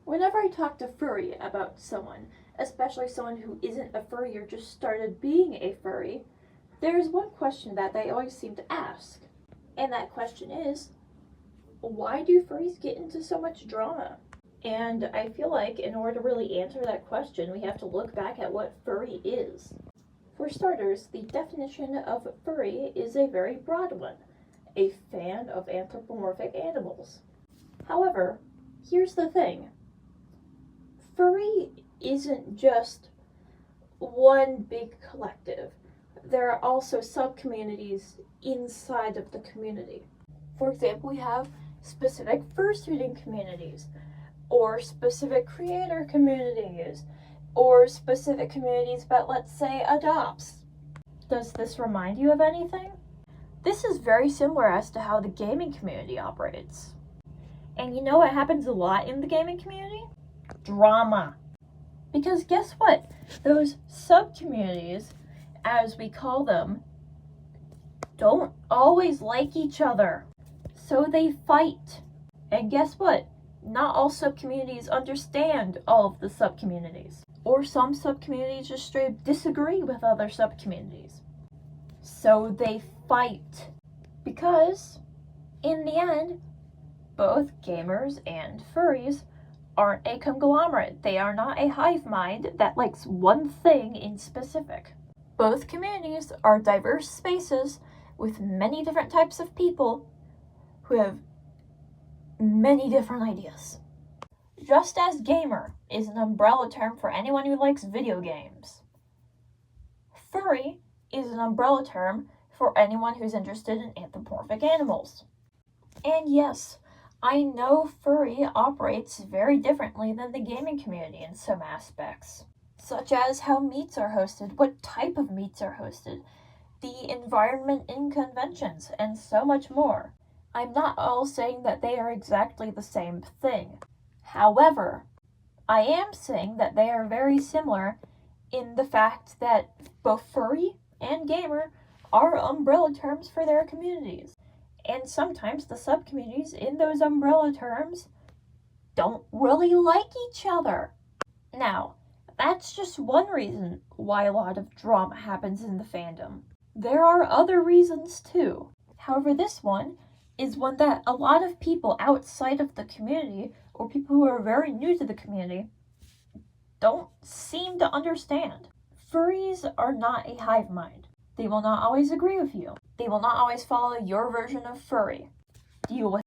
Whenever I talk to furry about someone, especially someone who isn't a furry or just started being a furry, there is one question that they always seem to ask. And that question is, why do furries get into so much drama? And I feel like in order to really answer that question, we have to look back at what furry is. For starters, the definition of furry is a very broad one, a fan of anthropomorphic animals. However, here's the thing. Furry isn't just one big collective. There are also sub-communities inside of the community. For example, we have specific fursuiting communities, or specific creator communities, or specific communities about, let's say, adopts. Does this remind you of anything? This is very similar as to how the gaming community operates. And you know what happens a lot in the gaming community? Drama. Because guess what? Those sub-communities, as we call them, don't always like each other. So they fight. And guess what? Not all sub-communities understand all of the sub-communities. Or some sub-communities just straight up disagree with other sub-communities. So they fight. Because, in the end, both gamers and furries aren't a conglomerate. They are not a hive mind that likes one thing in specific. Both communities are diverse spaces with many different types of people who have many different ideas. Just as gamer is an umbrella term for anyone who likes video games, furry is an umbrella term for anyone who's interested in anthropomorphic animals. And yes, I know furry operates very differently than the gaming community in some aspects, such as how meets are hosted, what type of meets are hosted, the environment in conventions, and so much more. I'm not all saying that they are exactly the same thing. However, I am saying that they are very similar in the fact that both furry and gamer are umbrella terms for their communities. And sometimes the sub-communities in those umbrella terms don't really like each other. Now, that's just one reason why a lot of drama happens in the fandom. There are other reasons too. However, this one is one that a lot of people outside of the community, or people who are very new to the community, don't seem to understand. Furries are not a hive mind. They will not always agree with you. They will not always follow your version of furry. Deal with